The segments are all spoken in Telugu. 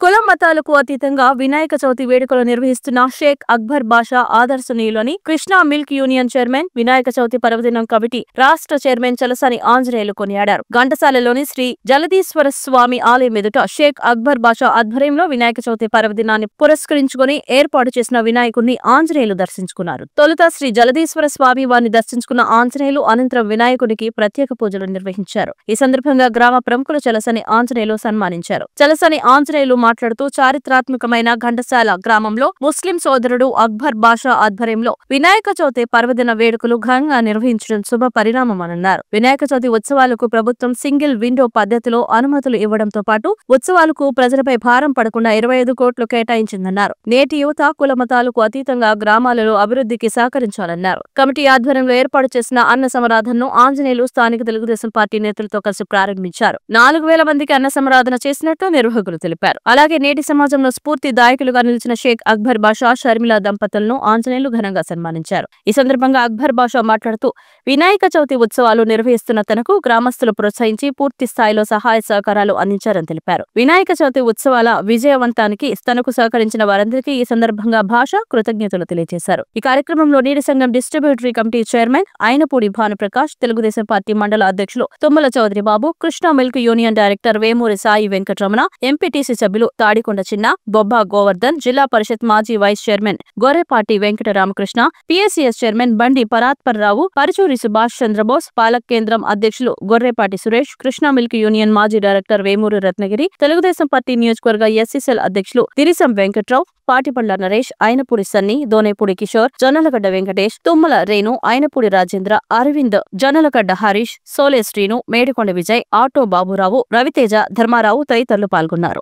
కులం మతాలకు అతీతంగా వినాయక చవితి వేడుకలు నిర్వహిస్తున్న షేక్ అక్బర్ బాషా ఆదర్శనీయులని Krishna milk union chairman, Vinayaka Chavithi పర్వదినం కమిటీ రాష్ట్ర చైర్మన్ చలసాని ఆంజనేయులు కొనియాడారు. ఘంటసాలలోని శ్రీ జలదీశ్వర స్వామి ఆలయం ఎదుట షేక్ అక్బర్ బాషా ఆధ్వర్యంలో వినాయక చవితి పర్వదినాన్ని పురస్కరించుకుని ఏర్పాటు చేసిన వినాయకుడిని ఆంజనేయులు దర్శించుకున్నారు. తొలుత శ్రీ జలదీశ్వర స్వామి వారిని దర్శించుకున్న ఆంజనేయులు అనంతరం వినాయకుడికి ప్రత్యేక పూజలు నిర్వహించారు. ఈ సందర్భంగా గ్రామ ప్రముఖులు చలసాని ఆంజనేయులు సన్మానించారు. చలసాని ఆంజనేయులు మాట్లాడుతూ చారిత్రాత్మకమైన ఘంటసాల గ్రామంలో ముస్లిం సోదరుడు అక్బర్ బాషా ఆధ్వర్యంలో వినాయక చవితి పర్వదిన వేడుకలు ఘనంగా నిర్వహించడం శుభ పరిణామమన్నారు. వినాయక చవితి ఉత్సవాలకు ప్రభుత్వం సింగిల్ విండో పద్ధతిలో అనుమతులు ఇవ్వడంతో పాటు ఉత్సవాలకు ప్రజలపై భారం పడకుండా 25 కోట్లు కేటాయించిందన్నారు. నేటి యువత కుల మతాలకు అతీతంగా గ్రామాలలో అభివృద్ధికి సహకరించాలన్నారు. కమిటీ ఆధ్వర్యంలో ఏర్పాటు చేసిన అన్న సమరాధనను ఆంజనేయులు స్థానిక తెలుగుదేశం పార్టీ నేతలతో కలిసి ప్రారంభించారు. 4000 మందికి అన్న సమరాధన చేసినట్టు నిర్వాహకులు తెలిపారు. అలాగే నేటి సమాజంలో స్ఫూర్తి దాయకులుగా నిలిచిన షేక్ అక్బర్ బాషా, షర్మిల దంపతులను ఆంజనేయులు ఘనంగా సన్మానించారు. ఈ సందర్భంగా అక్బర్ బాషా మాట్లాడుతూ వినాయక చవితి ఉత్సవాలు నిర్వహిస్తున్న తనకు గ్రామస్తులు ప్రోత్సహించి పూర్తి స్థాయిలో సహాయ సహకారాలు అందించారని తెలిపారు. వినాయక చవితి ఉత్సవాల విజయవంతానికి తనకు సహకరించిన వారందరికీ ఈ సందర్భంగా భాష కృతజ్ఞతలు తెలియజేశారు. ఈ కార్యక్రమంలో నీటి సంఘం distributary committee chairman Ainapudi Bhanuprakash, Telugudesam party మండల అధ్యక్షులు Tummala Chowdary Babu, Krishna milk union director Vemuri Sai Venkataramana, MPTC సభ్యులు తాడికొండ చిన్న, బొబ్బా గోవర్ధన్, జిల్లా పరిషత్ మాజీ vice chairman Gorrepati Venkata Ramakrishna, PSCS chairman Bandi Paratparrao, Paruchuri Subhash Chandrabose, పాలక్ కేంద్రం అధ్యక్షులు గొర్రెపాటి సురేష్, కృష్ణా మిల్క్ యూనియన్ మాజీ డైరెక్టర్ వేమూరి రత్నగిరి, తెలుగుదేశం పార్టీ నియోజకవర్గ ఎస్సీసెల్ అధ్యక్షులు దిరిసం వెంకట్రావు, పాటిపండ్ల నరేష్, అయినపూడి సన్ని, దోనేపూడి కిషోర్, జొన్నలగడ్డ వెంకటేష్, తుమ్మల రేణు, అయినపూడి రాజేంద్ర, అరవింద్, జొన్నలగడ్డ హరీష్, సోలే శ్రీను, మేడికొండ విజయ్, ఆటో బాబురావు, రవితేజ, ధర్మారావు తదితరులు పాల్గొన్నారు.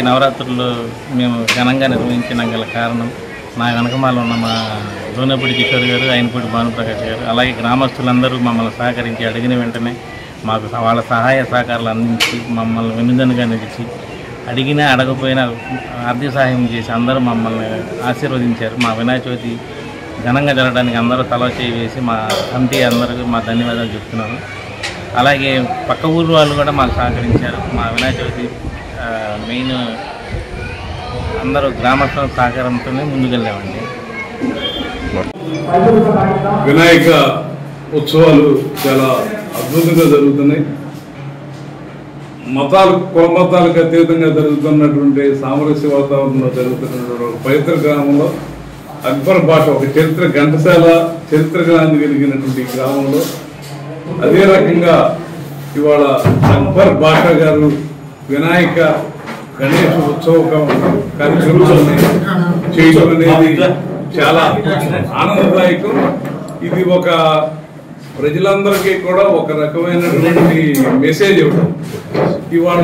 నవరాత్రుల్లో మేము ఘనంగా నిర్వహించడం గల కారణం నా వెనకమాల ఉన్న మా దోనేపూడి కిషోర్ గారు, అయినపూడి భానుప్రకాష్ గారు, అలాగే గ్రామస్తులందరూ మమ్మల్ని సహకరించి అడిగిన వెంటనే మాకు వాళ్ళ సహాయ సహకారాలు అందించి మమ్మల్ని వెన్నుదన్నుగా నిలిచి అడిగినా అడగపోయినా ఆర్థిక సహాయం చేసి అందరూ మమ్మల్ని ఆశీర్వదించారు. మా వినాయక చవితి ఘనంగా జరగడానికి అందరూ తల చేయి వేసి మా కమిటీ అందరికీ మా ధన్యవాదాలు చెప్తున్నాను. అలాగే పక్క ఊరు వాళ్ళు కూడా మాకు సహకరించారు. మా వినాయక చవితి మెయిన్ అందరూ గ్రామస్తుల సహకారంతోనే ముందుకెళ్ళామండి. వినాయక ఉత్సవాలు చాలా అద్భుతంగా జరుగుతున్నాయి. కుల మతాలకు అతీతంగా జరుగుతున్నటువంటి సామరస్య వాతావరణంలో జరుగుతున్నటువంటి ఒక పవిత్ర గ్రామంలో అక్బర్ బాషా, ఒక ఘంటసాల చరిత్ర కలిగినటువంటి గ్రామంలో అదే రకంగా ఇవాళ అక్బర్ బాషా గారు వినాయక గణేష ఉత్సవ కార్యక్రమాలని చేయడం అనేది చాలా ఆనందదాయకం. ఇది ఒక ప్రజలందరికీ కూడా ఒక రకమైనటువంటి మెసేజ్ ఇవ్వడం. ఇవాళ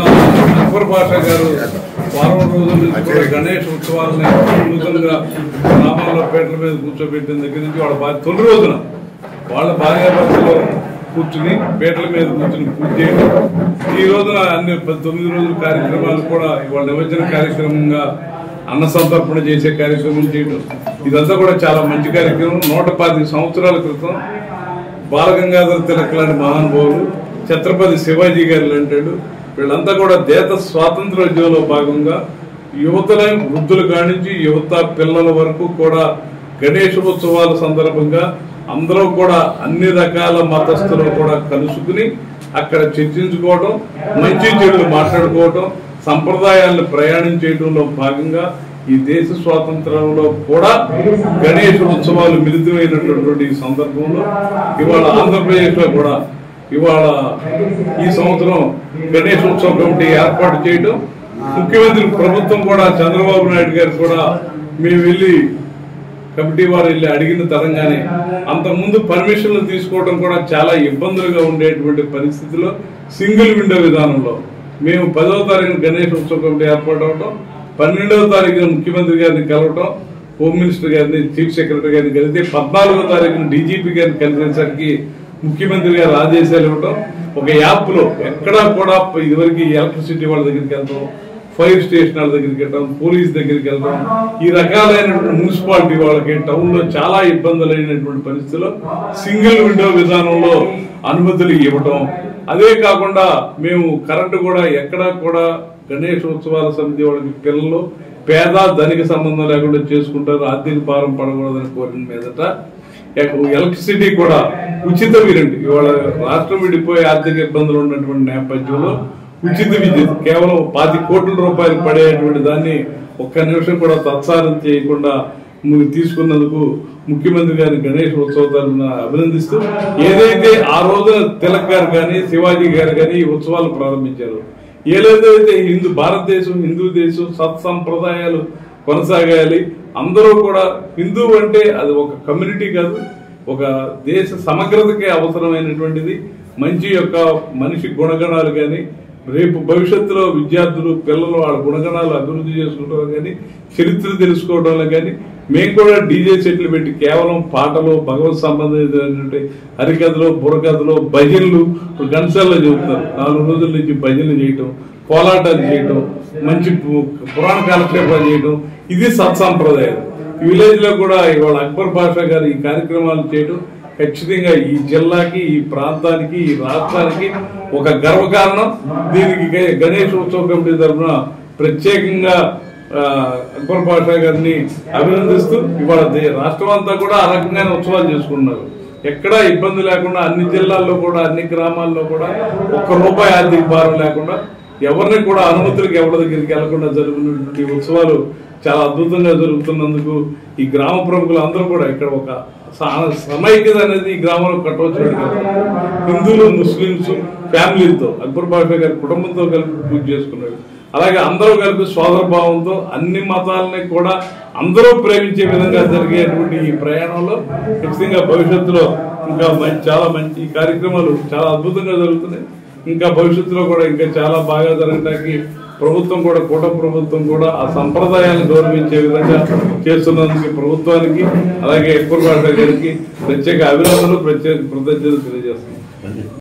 అక్బర్ బాషా గారు వారం రోజుల నుంచి కూడా గణేష్ ఉత్సవాలని నూతనంగా గ్రామాల్లో పేటల మీద కూర్చోబెట్టిన దగ్గర నుంచి తొలి రోజున వాళ్ళ భార్యాభర్తలో కూర్చుని పేటల మీద కూర్చుని పూజ చేయడం, ఈ రోజున అన్ని 9 రోజుల కార్యక్రమాలు కూడా ఇవాళ నిమజ్జన కార్యక్రమంగా అన్న సంతర్పణ చేసే కార్యక్రమం చేయడం, ఇదంతా కూడా చాలా మంచి కార్యక్రమం. 115 సంవత్సరాల క్రితం బాలగంగాధర తిలక్ లాంటి మహానుభావులు, ఛత్రపతి శివాజీ గారు లాంటాడు, వీళ్ళంతా కూడా దేశ స్వాతంత్రోద్యమంలో భాగంగా యువతల వృద్ధులు కానించి యువత పిల్లల వరకు కూడా గణేష్ ఉత్సవాల సందర్భంగా అందరూ కూడా అన్ని రకాల మతస్థులు కూడా కలుసుకుని అక్కడ చర్చించుకోవడం, మంచి చెడులు మాట్లాడుకోవడం, సంప్రదాయాలను ప్రయాణం చేయడంలో భాగంగా ఈ దేశ స్వాతంత్రంలో కూడా గణేష్ ఉత్సవాలు మిళితమైనటువంటి సందర్భంలో ఇవాళ ఆంధ్రప్రదేశ్ లో కూడా ఇవాళ ఈ సంవత్సరం గణేష్ ఉత్సవ కమిటీ ఏర్పాటు చేయడం, ముఖ్యమంత్రి ప్రభుత్వం కూడా చంద్రబాబు నాయుడు గారు కూడా మేము వెళ్ళి కమిటీ వారు వెళ్ళి అడిగిన తరంగానే అంతకుముందు పర్మిషన్లు తీసుకోవడం కూడా చాలా ఇబ్బందులుగా ఉండేటువంటి పరిస్థితిలో సింగిల్ విండో విధానంలో మేము 10వ తారీఖున గణేష్ ఉత్సవ కమిటీ ఏర్పాటు అవడం, 12వ తారీఖున ముఖ్యమంత్రి గారిని కలవటం, హోమ్ మినిస్టర్ గారిని, చీఫ్ సెక్రటరీ గారిని కలిసి 14వ తారీఖున డీజీపీ గారిని కలిసేసరికి ముఖ్యమంత్రి గారు ఆదేశాలు ఇవ్వడం, ఒక యాప్ లో ఎక్కడా కూడా ఇదివరకు ఎలక్ట్రిసిటీ వాళ్ళ దగ్గరికి వెళ్తాం, ఫైర్ స్టేషన్ వాళ్ళ దగ్గరికి వెళ్ళడం, పోలీస్ దగ్గరికి వెళ్ళడం, ఈ రకాలైనటువంటి మున్సిపాలిటీ వాళ్ళకి టౌన్ లో చాలా ఇబ్బందులైనటువంటి పరిస్థితుల్లో సింగిల్ విండో విధానంలో అనుమతులు ఇవ్వటం, అదే కాకుండా మేము కరెంటు కూడా ఎక్కడా కూడా గణేష్ ఉత్సవాల సమితి వాళ్ళకి పిల్లలు పేద ధనిక సంబంధం లేకుండా చేసుకుంటారు, ఆర్థిక భారం పడకూడదని కోరిన మీదట ఎలక్ట్రిసిటీ కూడా ఉచిత విద్యుత్, ఇవాళ రాష్ట్రం విడిపోయి ఆర్థిక ఇబ్బందులు ఉన్నటువంటి నేపథ్యంలో ఉచిత విద్యుత్ కేవలం 10 కోట్ల రూపాయలు పడేటువంటి దాన్ని ఒక్క నిమిషం కూడా తత్సారం చేయకుండా తీసుకున్నందుకు ముఖ్యమంత్రి గారిని గణేష్ ఉత్సవాలను అభినందిస్తూ, ఏదైతే ఆ రోజున తిలక్ గారు కానీ శివాజీ గారు కానీ ఈ ఉత్సవాలు ప్రారంభించారు, ఏదైతే భారతదేశం హిందూ దేశం సత్సంప్రదాయాలు కొనసాగాలి, అందరూ కూడా హిందూ అంటే అది ఒక కమ్యూనిటీ కాదు, ఒక దేశ సమగ్రతకే అవసరమైనటువంటిది. మంచి యొక్క మనిషి గుణగణాలు కానీ రేపు భవిష్యత్తులో విద్యార్థులు పిల్లలు వాళ్ళ గుణగణాలు అభివృద్ధి చేసుకోవడం కానీ చరిత్ర తెలుసుకోవడంలో కానీ మేము కూడా డీజే సెట్లు పెట్టి కేవలం పాటలు భగవత్ సంబంధించినటువంటి హరికథలు బుర్రకథలు భజనలు గంటల్లో చెబుతారు, 4 రోజుల నుంచి భజనలు చేయటం, కోలాటాలు చేయటం, మంచి పురాణ కాలక్షేపాలు చేయటం, ఇది సత్సంప్రదాయం. ఈ విలేజ్ లో కూడా ఇవాళ అక్బర్ బాషా గారు ఈ కార్యక్రమాలు చేయడం ఖచ్చితంగా ఈ జిల్లాకి ఈ ప్రాంతానికి ఈ రాష్ట్రానికి ఒక గర్వకారణం. దీనికి గణేష్ ఉత్సవ కమిటీ తరఫున ప్రత్యేకంగా అక్బర్ బాషా గారిని అభినందిస్తూ ఇవాళ రాష్ట్రం అంతా కూడా ఆ రకంగానే ఉత్సవాలు చేసుకున్నారు. ఎక్కడా ఇబ్బంది లేకుండా అన్ని జిల్లాల్లో కూడా అన్ని గ్రామాల్లో కూడా ₹1 ఆర్థిక భారం లేకుండా ఎవరిని కూడా అనుమతులకు ఎవరి దగ్గరికి వెళ్లకుండా జరుగుతున్నటువంటి ఉత్సవాలు చాలా అద్భుతంగా జరుగుతున్నందుకు ఈ గ్రామ ప్రముఖులు అందరూ కూడా ఇక్కడ ఒక సమైక్యత అనేది ఈ గ్రామంలో కట్టవచ్చినట్టు హిందువులు ముస్లింస్ ఫ్యామిలీతో అక్బర్ బాషా గారి కుటుంబంతో కలిపి పూజ చేసుకున్నాడు. అలాగే అందరూ కలిపి సోదర భావంతో అన్ని మతాలని కూడా అందరూ ప్రేమించే విధంగా జరిగేటువంటి ఈ ప్రయాణంలో ఖచ్చితంగా భవిష్యత్తులో ఇంకా చాలా మంచి కార్యక్రమాలు చాలా అద్భుతంగా జరుగుతున్నాయి. ఇంకా భవిష్యత్తులో కూడా ఇంకా చాలా బాగా జరగడానికి ప్రభుత్వం కూడా కూటమి ప్రభుత్వం కూడా ఆ సంప్రదాయాన్ని గౌరవించే విధంగా చేస్తున్నందుకు ప్రభుత్వానికి అలాగే అక్బర్ బాషా గారికి ప్రత్యేక అభినందనలు ప్రత్యేక కృతజ్ఞతలు తెలియజేస్తున్నాం.